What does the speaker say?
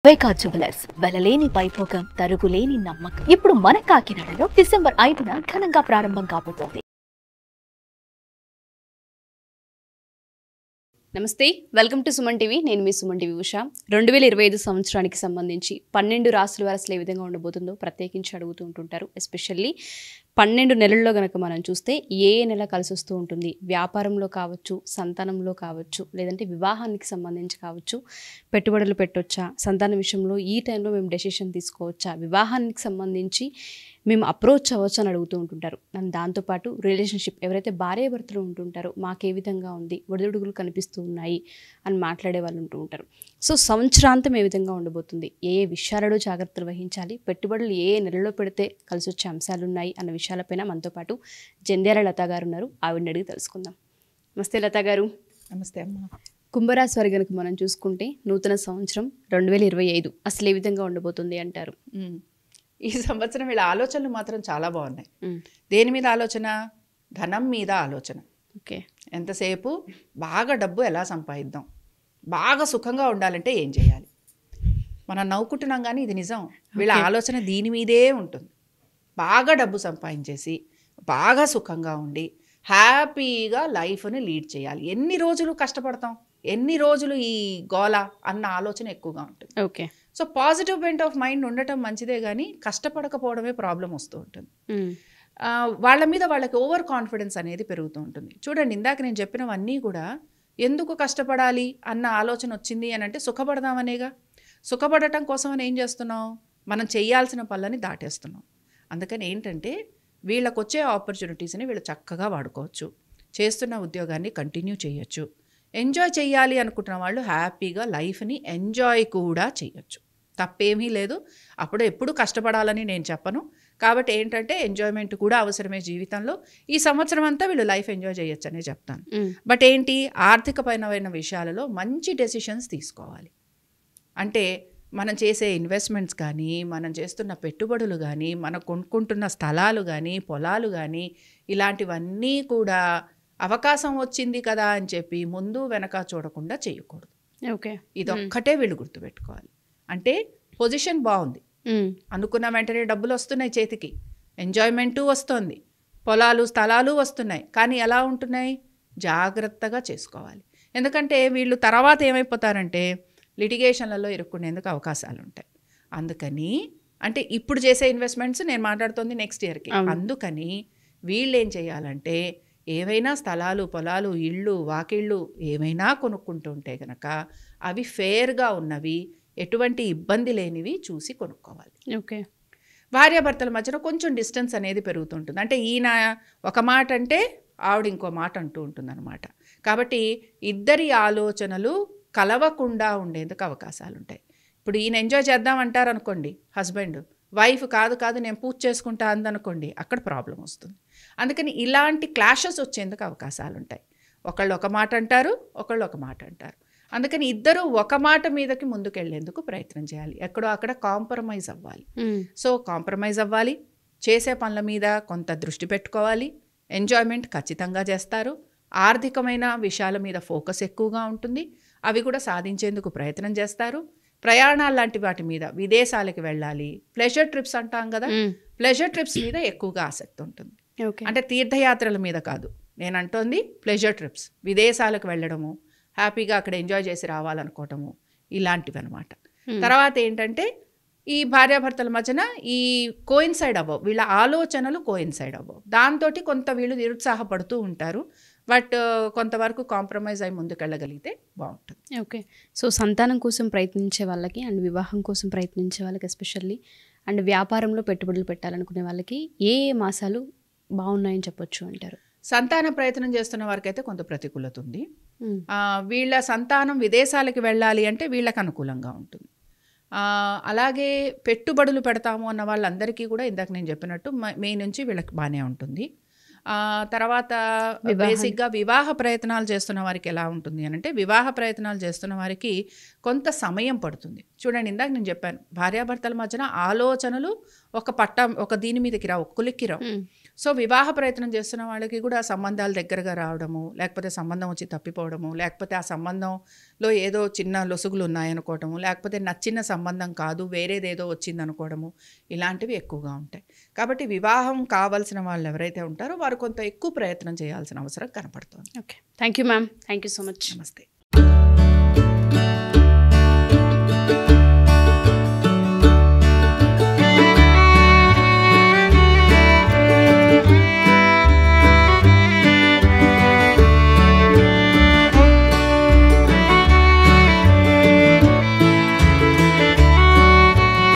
వేకా jewellers వెలలేని Vaibhogam తరుగులేని నమ్మకం. ఇప్పుడు మన కాకినాడలో డిసెంబర్ 5న ఘనంగా ప్రారంభం కాబోతోంది. నమస్తే, వెల్కమ్ టు సుమన్ టీవీ. నేను మీ సుమన్ టీవీ ఉషా. 2025 సంవత్సరానికి సంబంధించి 12 రాశుల వారు అసలు ఏ విధంగా ఉండబోతుందో ప్రత్యేకించి అడుగుతూ ఉంటుంటారు. ఎస్పెషల్లీ 12 నెలల్లో కనుక మనం చూస్తే ఏ నెల కలిసి వస్తూ ఉంటుంది, వ్యాపారంలో కావచ్చు, సంతానంలో కావచ్చు, లేదంటే వివాహానికి సంబంధించి కావచ్చు, పెట్టుబడులు పెట్టొచ్చా, సంతానం విషయంలో ఈ టైంలో మేము డెసిషన్ తీసుకోవచ్చా, వివాహానికి సంబంధించి మేము అప్రోచ్ అవ్వచ్చు అని అడుగుతూ ఉంటుంటారు. అండ్ దాంతోపాటు రిలేషన్షిప్ ఎవరైతే భార్యాభర్తలు ఉంటుంటారో మాకు ఏ విధంగా ఉంది, ఒడిదుడుగులు కనిపిస్తూ ఉన్నాయి అని మాట్లాడే వాళ్ళు ఉంటూ ఉంటారు. సో సంవత్సరాంతం ఏ విధంగా ఉండబోతుంది, ఏ విషయాలలో జాగ్రత్తలు వహించాలి, పెట్టుబడులు ఏ నెలలో పెడితే కలిసి వచ్చే అంశాలు ఉన్నాయి అన్న విషయాలపైన మనతో పాటు జంధ్యాల లతా గారు ఉన్నారు. ఆవిడని అడిగి తెలుసుకుందాం. నమస్తే లతా గారు. నమస్తే అమ్మ. కుంభరాశి వారి కనుక మనం చూసుకుంటే నూతన సంవత్సరం 2025 అసలు ఏ విధంగా ఉండబోతుంది అంటారు? ఈ సంవత్సరం వీళ్ళ ఆలోచనలు మాత్రం చాలా బాగున్నాయి. దేని మీద ఆలోచన? ధనం మీద ఆలోచన. ఓకే. ఎంతసేపు బాగా డబ్బు ఎలా సంపాదిద్దాం, బాగా సుఖంగా ఉండాలంటే ఏం చేయాలి. మనం నవ్వుకుంటున్నాం కానీ ఇది నిజం. వీళ్ళ ఆలోచన దీని మీదే ఉంటుంది. బాగా డబ్బు సంపాదించేసి బాగా సుఖంగా ఉండి హ్యాపీగా లైఫ్ని లీడ్ చేయాలి. ఎన్ని రోజులు కష్టపడతాం, ఎన్ని రోజులు ఈ గోల అన్న ఆలోచన ఎక్కువగా ఉంటుంది. Okay. So positive bent of mind ఉండటం మంచిదే, కానీ కష్టపడకపోవడమే ప్రాబ్లం వస్తూ ఉంటుంది. వాళ్ళ మీద వాళ్ళకి ఓవర్ కాన్ఫిడెన్స్ అనేది పెరుగుతూ ఉంటుంది. చూడండి, ఇందాక నేను చెప్పినవన్నీ కూడా ఎందుకు కష్టపడాలి అన్న ఆలోచన వచ్చింది అని అంటే సుఖపడదామనేగా. సుఖపడటం కోసం అని ఏం చేస్తున్నాం, మనం చేయాల్సిన పనులని దాటేస్తున్నాం. అందుకని ఏంటంటే వీళ్ళకి వచ్చే ఆపర్చునిటీస్ని వీళ్ళు చక్కగా వాడుకోవచ్చు, చేస్తున్న ఉద్యోగాన్ని కంటిన్యూ చేయొచ్చు, ఎంజాయ్ చేయాలి అనుకుంటున్న వాళ్ళు హ్యాపీగా లైఫ్ని ఎంజాయ్ కూడా చేయొచ్చు. తప్పేమీ లేదు. అప్పుడు ఎప్పుడు కష్టపడాలని నేను చెప్పను. కాబట్టి ఏంటంటే ఎంజాయ్మెంట్ కూడా అవసరమే జీవితంలో. ఈ సంవత్సరం అంతా వీళ్ళు లైఫ్ ఎంజాయ్ చేయొచ్చు అనే చెప్తాను. బట్ ఏంటి, ఆర్థికపరమైన విషయాలలో మంచి డెసిషన్స్ తీసుకోవాలి. అంటే మనం చేసే ఇన్వెస్ట్మెంట్స్ కానీ, మనం చేస్తున్న పెట్టుబడులు కానీ, మనం కొనుక్కుంటున్న స్థలాలు కానీ, పొలాలు కానీ, ఇలాంటివన్నీ కూడా అవకాశం వచ్చింది కదా అని చెప్పి ముందు వెనక చూడకుండా చేయకూడదు. ఓకే. ఇదొక్కటే వీళ్ళు గుర్తుపెట్టుకోవాలి. అంటే పొజిషన్ బాగుంది, అనుకున్న వెంటనే డబ్బులు వస్తున్నాయి చేతికి, ఎంజాయ్మెంటు వస్తుంది, పొలాలు స్థలాలు వస్తున్నాయి, కానీ ఎలా ఉంటున్నాయి జాగ్రత్తగా చేసుకోవాలి. ఎందుకంటే వీళ్ళు తర్వాత ఏమైపోతారంటే లిటిగేషన్లలో ఇరుక్కునేందుకు అవకాశాలు ఉంటాయి. అందుకని అంటే ఇప్పుడు చేసే ఇన్వెస్ట్మెంట్స్ నేను మాట్లాడుతుంది నెక్స్ట్ ఇయర్కి. అందుకని వీళ్ళు ఏం చేయాలంటే ఏవైనా స్థలాలు, పొలాలు, ఇళ్ళు, వాకిళ్ళు ఏమైనా కొనుక్కుంటుంటే కనుక అవి ఫేర్గా ఉన్నవి, ఎటువంటి ఇబ్బంది లేనివి చూసి కొనుక్కోవాలి. ఓకే. భార్యాభర్తల మధ్యన కొంచెం డిస్టెన్స్ అనేది పెరుగుతుంటుంది. అంటే ఈయన ఒక మాట అంటే ఆవిడ ఇంకో మాట అంటూ ఉంటుంది అనమాట. కాబట్టి ఇద్దరి ఆలోచనలు కలవకుండా ఉండేందుకు అవకాశాలు ఉంటాయి. ఇప్పుడు ఈయన ఎంజాయ్ చేద్దామంటారు అనుకోండి హస్బెండ్, వైఫ్ కాదు నేను పూజ చేసుకుంటా అందనుకోండి, అక్కడ ప్రాబ్లం వస్తుంది. అందుకని ఇలాంటి క్లాషెస్ వచ్చేందుకు అవకాశాలు ఉంటాయి. ఒకళ్ళు ఒక మాట అంటారు, ఒకళ్ళు ఒక మాట అంటారు. అందుకని ఇద్దరు ఒక మాట మీదకి ముందుకెళ్లేందుకు ప్రయత్నం చేయాలి. ఎక్కడో అక్కడ కాంప్రమైజ్ అవ్వాలి. సో కాంప్రమైజ్ అవ్వాలి, చేసే పనుల మీద కొంత దృష్టి పెట్టుకోవాలి, ఎంజాయ్మెంట్ ఖచ్చితంగా చేస్తారు, ఆర్థికమైన విషయాల మీద ఫోకస్ ఎక్కువగా ఉంటుంది, అవి కూడా సాధించేందుకు ప్రయత్నం చేస్తారు. ప్రయాణాలు లాంటి వాటి మీద, విదేశాలకు వెళ్ళాలి, ప్లెజర్ ట్రిప్స్ అంటాం కదా, ప్లెజర్ ట్రిప్స్ మీద ఎక్కువగా ఆసక్తి ఉంటుంది. అంటే తీర్థయాత్రల మీద కాదు నేను అంటోంది, ప్లెజర్ ట్రిప్స్, విదేశాలకు వెళ్ళడము, హ్యాపీగా అక్కడ ఎంజాయ్ చేసి రావాలనుకోవటము, ఇలాంటివి అనమాట. తర్వాత ఏంటంటే ఈ భార్యాభర్తల మధ్యన ఈ కోయిన్సైడ్ అవ్వవు, వీళ్ళ ఆలోచనలు కోయిన్సైడ్ అవ్వవు. దాంతో కొంత వీళ్ళు నిరుత్సాహపడుతూ ఉంటారు. బట్ కొంతవరకు కాంప్రమైజ్ అయి ముందుకెళ్ళగలిగితే బాగుంటుంది. ఓకే. సో సంతానం కోసం ప్రయత్నించే వాళ్ళకి అండ్ వివాహం కోసం ప్రయత్నించే వాళ్ళకి ఎస్పెషల్లీ అండ్ వ్యాపారంలో పెట్టుబడులు పెట్టాలనుకునే వాళ్ళకి ఏ మాసాలు బాగున్నాయని చెప్పొచ్చు అంటారు? సంతాన ప్రయత్నం చేస్తున్న వారికైతే కొంత ప్రతికూలత ఉంది. వీళ్ళ సంతానం విదేశాలకు వెళ్ళాలి అంటే వీళ్ళకి అనుకూలంగా ఉంటుంది. అలాగే పెట్టుబడులు పెడతాము అన్న వాళ్ళందరికీ కూడా ఇందాక నేను చెప్పినట్టు మే నుంచి వీళ్ళకి బాగానే ఉంటుంది. తర్వాత బేసిక్గా వివాహ ప్రయత్నాలు చేస్తున్న వారికి ఎలా ఉంటుంది అని అంటే, వివాహ ప్రయత్నాలు చేస్తున్న వారికి కొంత సమయం పడుతుంది. చూడండి, ఇందాక నేను చెప్పాను, భార్యాభర్తల మధ్యన ఆలోచనలు ఒక దీని మీదకి రావు, ఒక కులిక్కి రావు. సో వివాహ ప్రయత్నం చేస్తున్న వాళ్ళకి కూడా సంబంధాలు దగ్గరగా రావడము, లేకపోతే సంబంధం వచ్చి తప్పిపోవడము, లేకపోతే ఆ సంబంధంలో ఏదో చిన్న లొసుగులు ఉన్నాయనుకోవడము, లేకపోతే నచ్చిన సంబంధం కాదు వేరేదేదో వచ్చింది అనుకోవడము, ఇలాంటివి ఎక్కువగా ఉంటాయి. కాబట్టి వివాహం కావాల్సిన వాళ్ళు ఎవరైతే ఉంటారో వారు కొంత ఎక్కువ ప్రయత్నం చేయాల్సిన అవసరం కనపడుతుంది. Okay, thank you ma'am, thank you so much. నమస్తే.